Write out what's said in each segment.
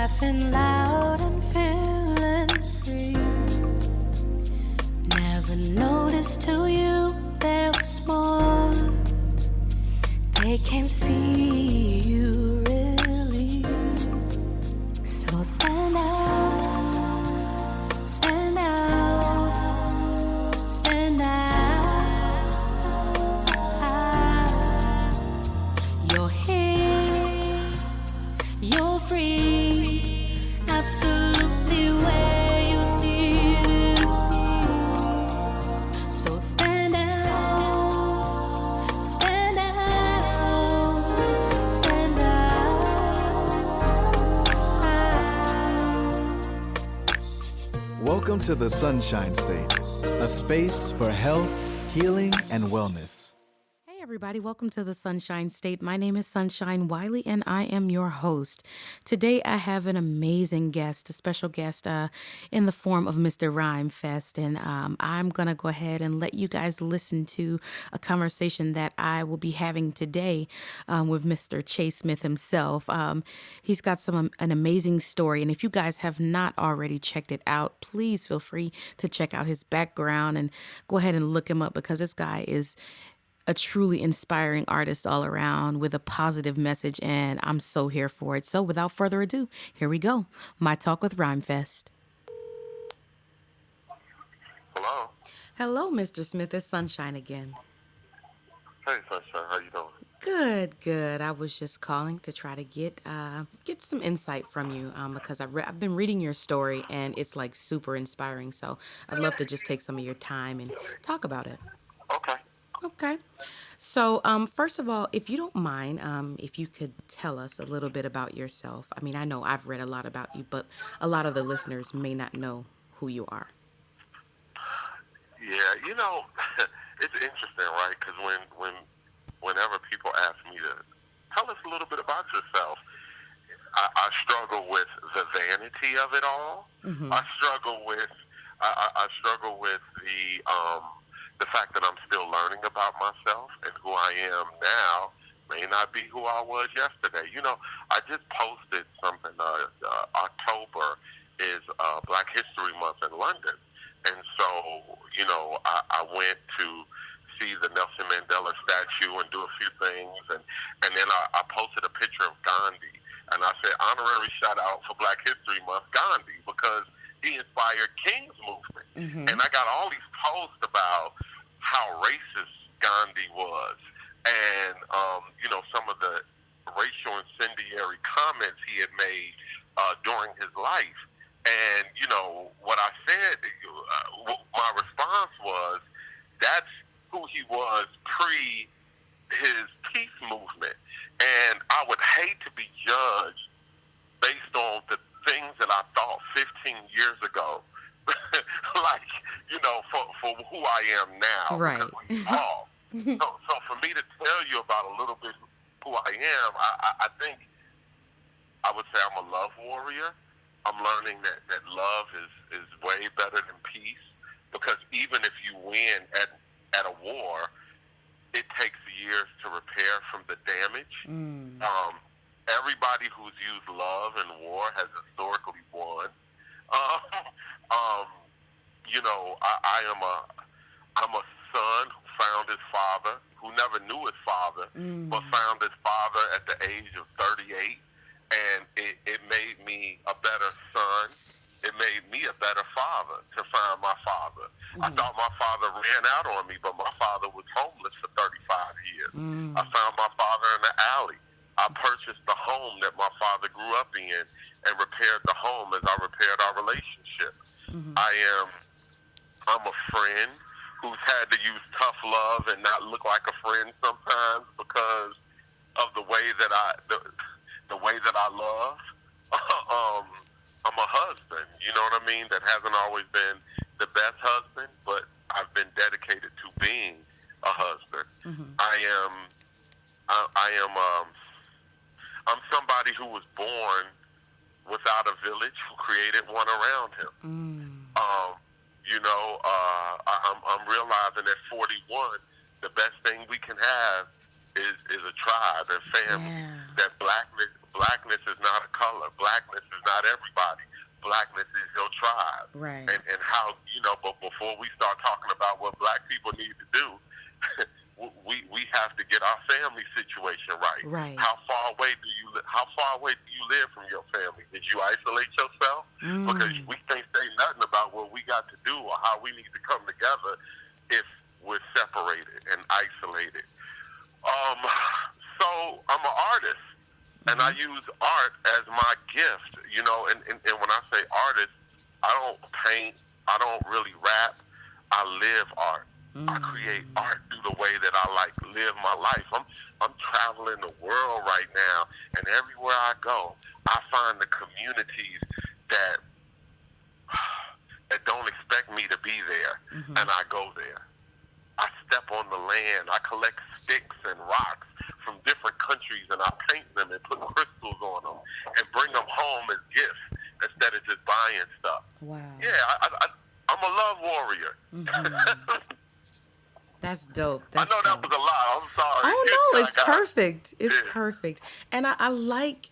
laughing loud and feeling free. Never noticed till you there was more. They can't see you really. So stand out, stand out, stand out. You're here, you're free, absolutely where you need to be. So stand out, stand out, stand out. Welcome to the Sonshine State, a space for health, healing, and wellness. Hey everybody, welcome to the Sonshine State. My name is Sonshine Wiley and I am your host. Today I have an amazing guest, a special guest in the form of Mr. Rhyme Fest. And I'm going to go ahead and let you guys listen to a conversation that I will be having today with Mr. Chase Smith himself. He's got an amazing story. And if you guys have not already checked it out, please feel free to check out his background and go ahead and look him up, because this guy is a truly inspiring artist all around with a positive message, and I'm so here for it. So without further ado, here we go. My Talk with Rhyme Fest. Hello. Hello, Mr. Smith. It's Sunshine again. Hey, Sunshine. How you doing? Good. I was just calling to try to get some insight from you because I've been reading your story, and it's like super inspiring. So I'd love to just take some of your time and talk about it. Okay. So, first of all, if you don't mind, if you could tell us a little bit about yourself. I mean, I know I've read a lot about you, but a lot of the listeners may not know who you are. Yeah, it's interesting, right? Because whenever people ask me to tell us a little bit about yourself, I struggle with the vanity of it all. Mm-hmm. I struggle with the fact that I'm still learning about myself, and who I am now may not be who I was yesterday. I just posted something. October is Black History Month in London, and so I went to see the Nelson Mandela statue and do a few things, and then I posted a picture of Gandhi, and I said honorary shout out for Black History Month Gandhi, because he inspired King's movement. Mm-hmm. And I got all these posts about how racist Gandhi was, and some of the racial incendiary comments he had made during his life. And what I said, my response was, that's who he was pre his peace movement, and I would hate to be judged based on the things that I thought 15 years ago, for who I am now. Right. Because we evolved. So for me to tell you about a little bit who I am, I think I would say I'm a love warrior. I'm learning that love is way better than peace, because even if you win at a war, it takes years to repair from the damage. Mm. Everybody who's used love in war has historically won. I'm a son who found his father, who never knew his father, but found his father at the age of 38, and it made me a better son. It made me a better father to find my father. Mm-hmm. I thought my father ran out on me, but my father was homeless for 35 years. I found my father in the alley. I purchased the home that my father grew up in and repaired the home as I repaired our relationship. Mm-hmm. I'm a friend who's had to use tough love and not look like a friend sometimes because of the way that I love. I'm a husband, you know what I mean, that hasn't always been the best husband, but I've been dedicated to being a husband. Mm-hmm. I'm somebody who was born without a village, who created one around him. I'm realizing at 41, the best thing we can have is a tribe and family. Yeah. That blackness is not a color. Blackness is not everybody. Blackness is your tribe. Right. And how, but before we start talking about what black people need to do, we have to get our family situation right. Right. How far away do you live from your family? Did you isolate yourself? Because we can't say nothing about what we got to do or how we need to come together if we're separated and isolated. So I'm an artist, and I use art as my gift, and when I say artist, I don't paint, I don't really rap, I live art. I create art through the way that I live my life. I'm traveling the world right now, and everywhere I go, I find the communities that don't expect me to be there, and I go there. I step on the land. I collect sticks and rocks from different countries, and I paint them and put crystals on them and bring them home as gifts instead of just buying stuff. Wow. Yeah, I'm a love warrior. That's dope. I know that was a lot. I'm sorry. Oh no, it's perfect. It's perfect. And I like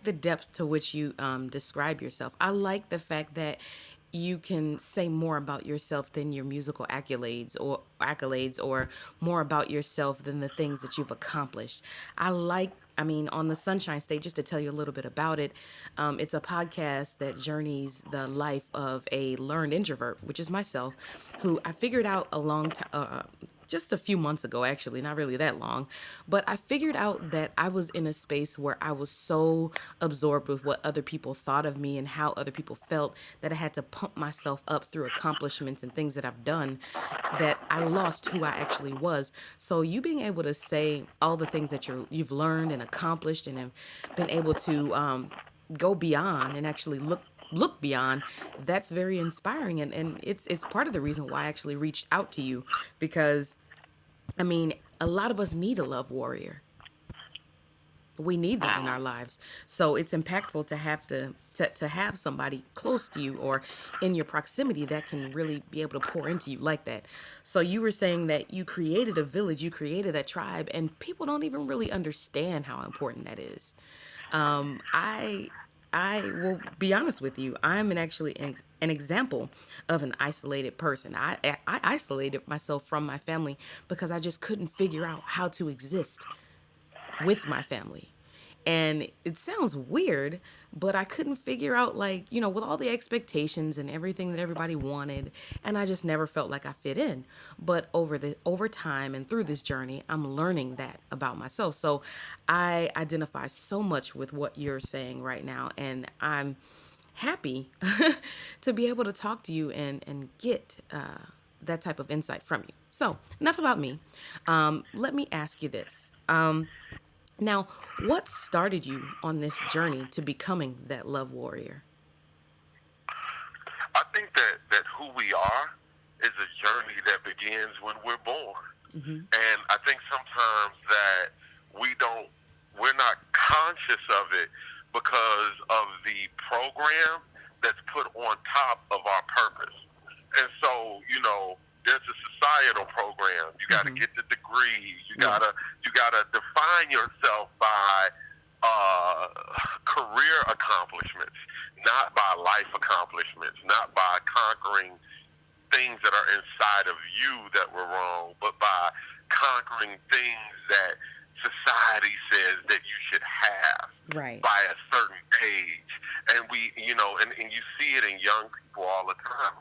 the depth to which you describe yourself. I like the fact that you can say more about yourself than your musical accolades or more about yourself than the things that you've accomplished. On the Sonshine State, just to tell you a little bit about it, it's a podcast that journeys the life of a learned introvert, which is myself, who I figured out just a few months ago, actually, not really that long, but I figured out that I was in a space where I was so absorbed with what other people thought of me and how other people felt that I had to pump myself up through accomplishments and things that I've done, that I lost who I actually was. So you being able to say all the things that you've learned and accomplished and have been able to go beyond and actually look beyond, that's very inspiring, and it's part of the reason why I actually reached out to you, because a lot of us need a love warrior. We need that in our lives. So it's impactful to have somebody close to you or in your proximity that can really be able to pour into you like that. So you were saying that you created a village, you created that tribe, and people don't even really understand how important that is. I will be honest with you. I'm actually an example of an isolated person. I isolated myself from my family because I just couldn't figure out how to exist with my family. And it sounds weird, but I couldn't figure out, with all the expectations and everything that everybody wanted, and I just never felt like I fit in. But over time and through this journey, I'm learning that about myself. So I identify so much with what you're saying right now, and I'm happy to be able to talk to you and get that type of insight from you. So enough about me. Let me ask you this. Now, what started you on this journey to becoming that love warrior? I think that who we are is a journey that begins when we're born. And I think sometimes that we're not conscious of it because of the program that's put on top of our purpose. And so, there's a societal program. You got to get the degree. You gotta define yourself by career accomplishments, not by life accomplishments, not by conquering things that are inside of you that were wrong, but by conquering things that society says that you should have by a certain age. And and you see it in young people all the time.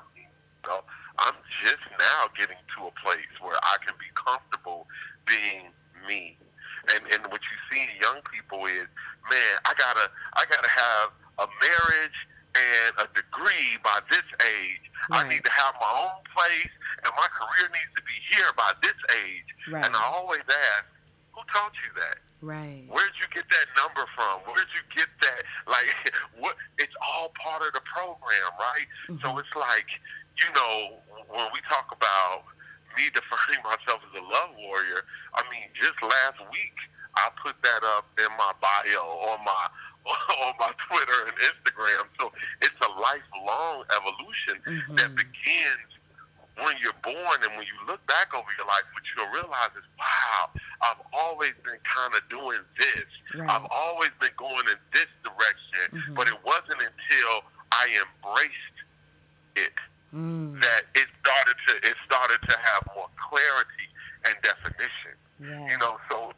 I'm just now getting to a place where I can be comfortable being me. And what you see in young people is, man, I gotta have a marriage and a degree by this age. I need to have my own place, and my career needs to be here by this age. And I always ask, who taught you that? Where'd you get that number from? Where'd you get that? What? It's all part of the program, right? So it's like, when we talk about me defining myself as a love warrior, just last week I put that up in my bio on my Twitter and Instagram. So it's a lifelong evolution that begins when you're born, and when you look back over your life, what you'll realize is, wow, I've always been kind of doing this. Right. I've always been going in this direction, but it wasn't until I embraced it that it started to have more clarity and definition. Yeah. You know, so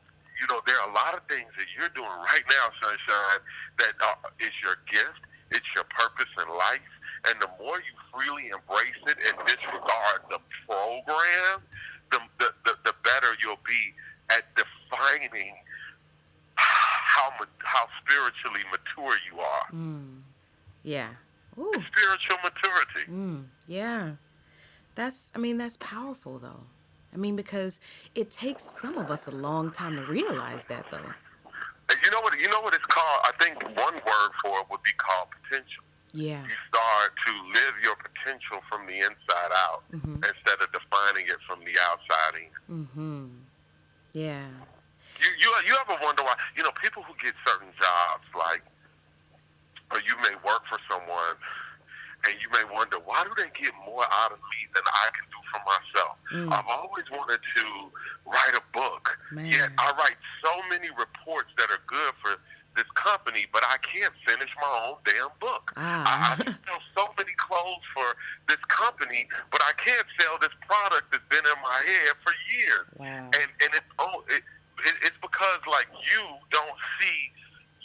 there are a lot of things that you're doing right now, Sunshine, that is your gift. It's your purpose in life. And the more you freely embrace it and disregard the program, the better you'll be at defining how spiritually mature you are. Yeah. Ooh. Spiritual maturity. Yeah. That's powerful though. I mean, because it takes some of us a long time to realize that though. And you know what it's called? I think one word for it would be called potential. Yeah. You start to live your potential from the inside out instead of defining it from the outside in. Yeah. You ever wonder why, people who get certain jobs, like, or you may work for someone, and you may wonder, why do they get more out of me than I can do for myself? I've always wanted to write a book, yet I write so many reports that are good for this company, but I can't finish my own damn book. I sell so many clothes for this company, but I can't sell this product that's been in my head for years. Wow. And it's because, like, you don't see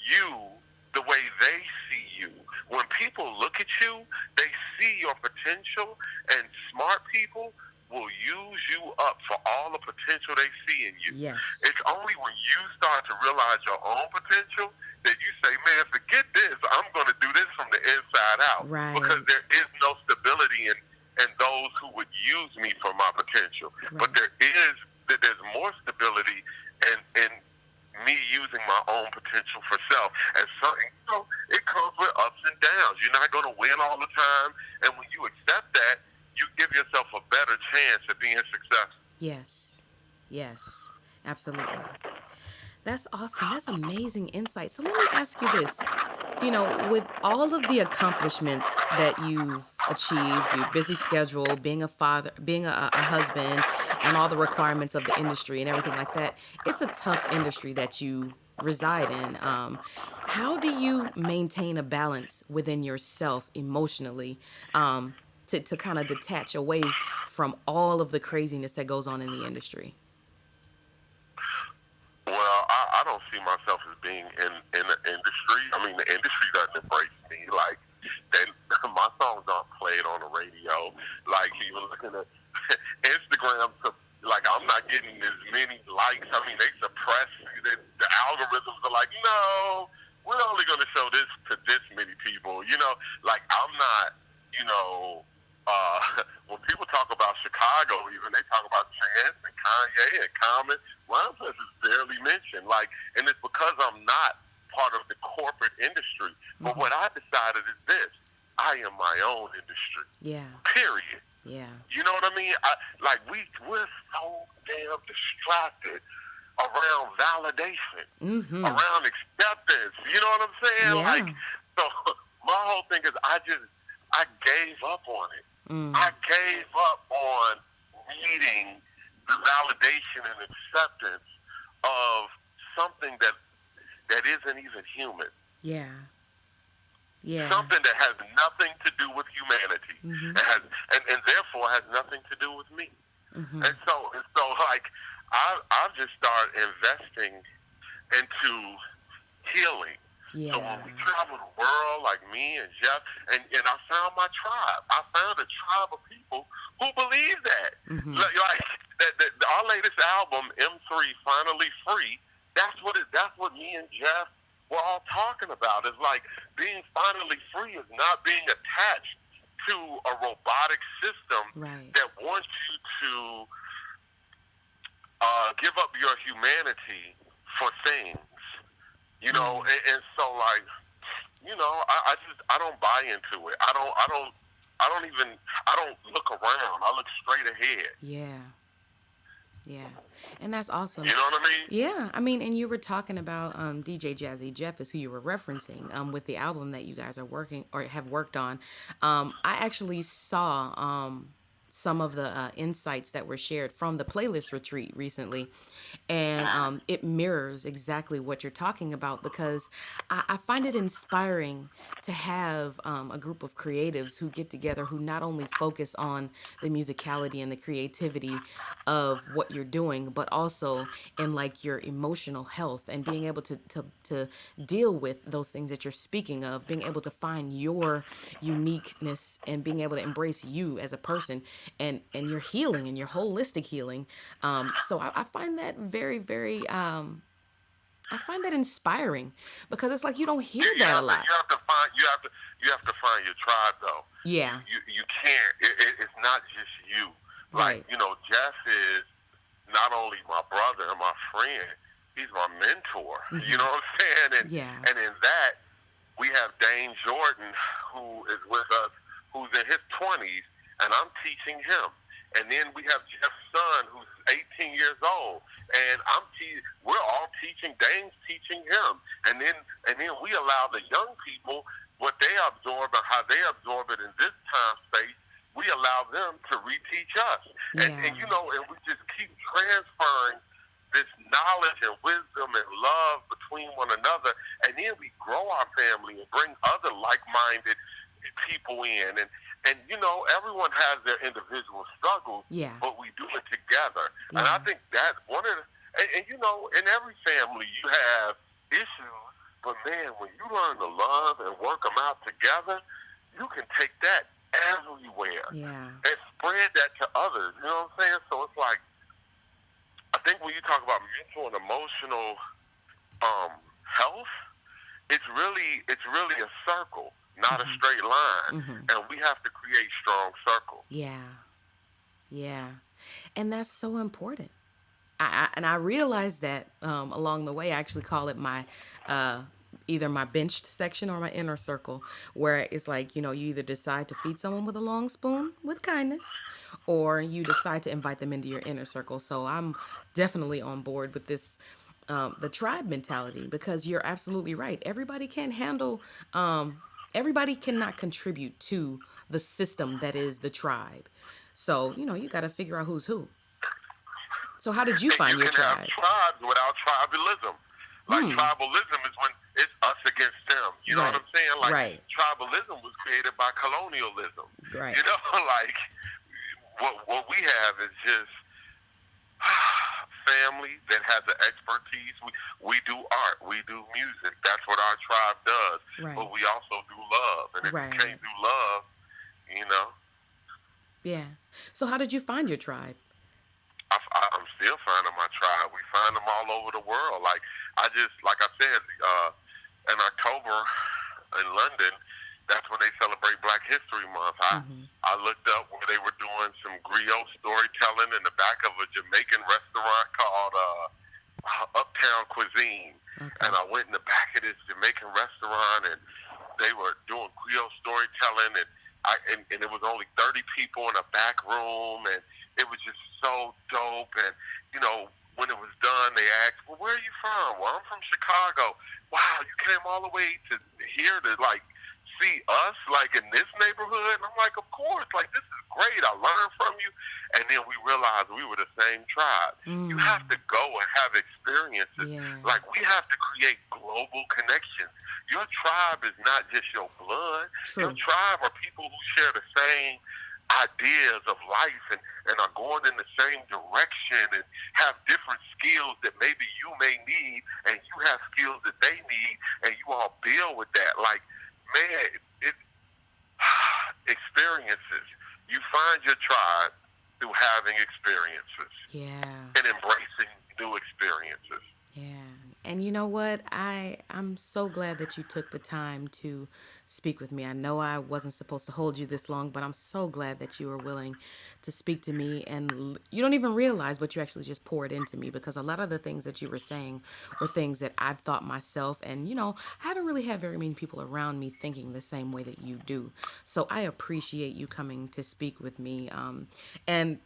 you the way they see you. When people look at you, they see your potential, and smart people will use you up for all the potential they see in you. Yes. It's only when you start to realize your own potential that you say, man, forget this. I'm going to do this from the inside out. Right. Because there is no stability in those who would use me for my potential. Right. But there's more stability in me using my own potential for self. And so, it comes with ups and downs. You're not going to win all the time. And when you accept that, you give yourself a better chance at being successful. Yes, absolutely. That's awesome. That's amazing insight. So let me ask you this. With all of the accomplishments that you've achieved, your busy schedule, being a father, being a husband, and all the requirements of the industry and everything like that, it's a tough industry that you reside in. How do you maintain a balance within yourself emotionally to kind of detach away from all of the craziness that goes on in the industry? Well, I don't see myself as being in the industry. I mean, the industry doesn't embrace me. Like, my songs aren't played on the radio. Like, even looking at Instagram, like, I'm not getting as many likes. I mean, they suppress the algorithms are like, no, we're only going to show this to this many people. Like, I'm not, when people talk about Chicago, even they talk about Chance and Kanye and Common, Rhyme Fest is barely mentioned. Like, and it's because I'm not part of the corporate industry. But what I decided is this: I am my own industry. Yeah. Period. Yeah. You know what I mean? We're so damn distracted around validation, around acceptance. You know what I'm saying? Yeah. Like, so my whole thing is I gave up on it. I gave up on needing the validation and acceptance of something that isn't even human. Yeah. Yeah. Something that has nothing to do with humanity. It has, and therefore has nothing to do with me. And so like I've just started investing into healing. Yeah. So when we travel the world, like me and Jeff, and I found my tribe. I found a tribe of people who believe that. Like our latest album, M3, Finally Free, that's what me and Jeff were all talking about. It's like being finally free is not being attached to a robotic system that wants you to give up your humanity for things. And so, like, I don't buy into it. I don't look around. I look straight ahead. Yeah. And that's awesome. You know what I mean? Yeah. I mean, and you were talking about DJ Jazzy Jeff is who you were referencing with the album that you guys are working or have worked on. I actually saw some of the insights that were shared from the playlist retreat recently, and it mirrors exactly what you're talking about, because I find it inspiring to have a group of creatives who get together, who not only focus on the musicality and the creativity of what you're doing, but also in like your emotional health and being able to deal with those things that you're speaking of, being able to find your uniqueness and being able to embrace you as a person, and your healing and your holistic healing. So I find that very, very I find that inspiring, because it's like you don't hear that a lot. You have to find your tribe though. Yeah. You can't. It's not just you. Like Right. Jeff is not only my brother and my friend. He's my mentor. You know what I'm saying? Yeah. And in that, we have Dane Jordan, who is with us, who's in his 20s, and I'm teaching him. And then we have Jeff's son, who's 18 years old, and we're all teaching. Dane's teaching him, and then we allow the young people what they absorb and how they absorb it in this time space. We allow them to reteach us, and we just keep transferring this knowledge and wisdom and love between one another, and then we grow our family and bring other like-minded people in, and everyone has their individual struggles, but we do it together. And I think that's one of the, and in every family you have issues, but man, when you learn to love and work them out together, you can take that everywhere and spread that to others. You know what I'm saying? So it's like, I think when you talk about mental and emotional health, it's really a circle, not a straight line, and we have to create strong circles. Yeah, and that's so important. I realized that along the way. I actually call it my either my benched section or my inner circle, where it's like, you either decide to feed someone with a long spoon with kindness, or you decide to invite them into your inner circle. So I'm definitely on board with this, the tribe mentality, because you're absolutely right. Everybody can't handle, everybody cannot contribute to the system that is the tribe. So, you got to figure out who's who. So how did you And find you your can have tribe? tribes without tribalism. Like tribalism is when it's us against them. You know what I'm saying? Like tribalism was created by colonialism. Right. Like what we have is just family that has the expertise. We do art, we do music. That's what our tribe does. Right. But we also do love. And if you can't do love, Yeah. So how did you find your tribe? I'm still finding my tribe. We find them all over the world. Like I said, in October in London, that's when they celebrate Black History Month. I looked up where they were doing some griot storytelling in the back of a Jamaican restaurant called Uptown Cuisine. And I went in the back of this Jamaican restaurant, and they were doing griot storytelling, and it was only 30 people in a back room, and it was just so dope. And when it was done, they asked, "Well, where are you from?" "Well, I'm from Chicago." "Wow, you came all the way to here to see us in this neighborhood?" And I'm like, "Of course, this is great. I learned from you." And then we realized we were the same tribe. You have to go and have experiences. We have to create global connections. Your tribe is not just your blood. True. Your tribe are people who share the same ideas of life and are going in the same direction and have different skills that maybe you may need, and you have skills that they need, and you all build with that. Man, experiences. You find your tribe through having experiences. And embracing new experiences. And you know what? I'm so glad that you took the time to speak with me. I know I wasn't supposed to hold you this long, but I'm so glad that you were willing to speak to me. And you don't even realize what you actually just poured into me, because a lot of the things that you were saying were things that I've thought myself. And, I haven't really had very many people around me thinking the same way that you do. So I appreciate you coming to speak with me. And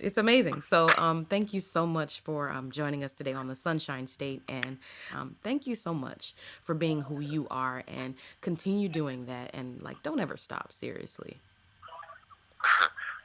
it's amazing. So thank you so much for joining us today on the Sonshine State. And thank you so much for being who you are, and continue doing that. And don't ever stop, seriously.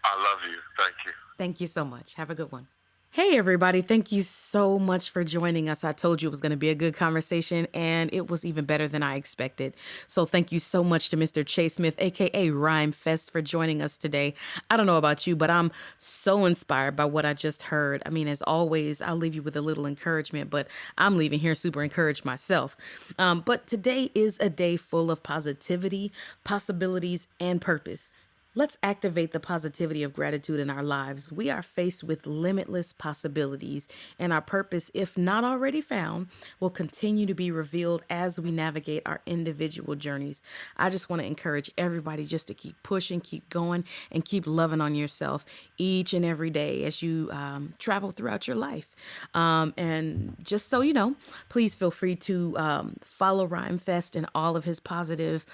I love you. Thank you. Thank you so much. Have a good one. Hey, everybody. Thank you so much for joining us. I told you it was going to be a good conversation, and it was even better than I expected. So thank you so much to Mr. Chase Smith, a.k.a. Rhyme Fest, for joining us today. I don't know about you, but I'm so inspired by what I just heard. I mean, as always, I'll leave you with a little encouragement, but I'm leaving here super encouraged myself. But today is a day full of positivity, possibilities, and purpose. Let's activate the positivity of gratitude in our lives. We are faced with limitless possibilities, and our purpose, if not already found, will continue to be revealed as we navigate our individual journeys. I just want to encourage everybody just to keep pushing, keep going, and keep loving on yourself each and every day as you travel throughout your life. And just so you know, please feel free to follow Rhyme Fest and all of his positive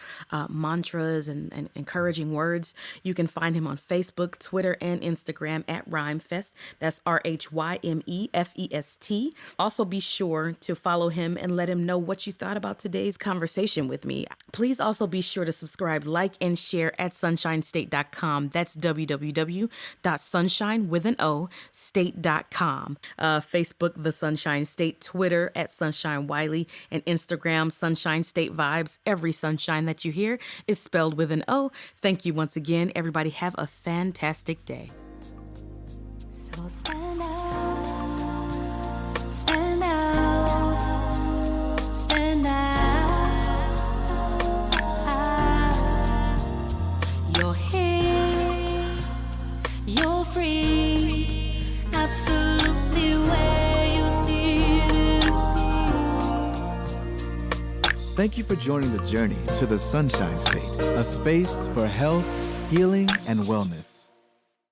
mantras and encouraging words. You can find him on Facebook, Twitter, and Instagram at RhymeFest. That's RHYMEFEST. Also, be sure to follow him and let him know what you thought about today's conversation with me. Please also be sure to subscribe, like, and share at sunshinestate.com. That's www.sunshine.state.com. Facebook, The Sonshine State, Twitter at Sonshine Wiley, and Instagram, Sonshine State Vibes. Every sunshine that you hear is spelled with an O. Thank you once again. Everybody have a fantastic day. So stand out, stand out, stand out. You're here, you're free, absolutely where you need to be. Thank you for joining the journey to the Sonshine State, a space for health, healing, and wellness.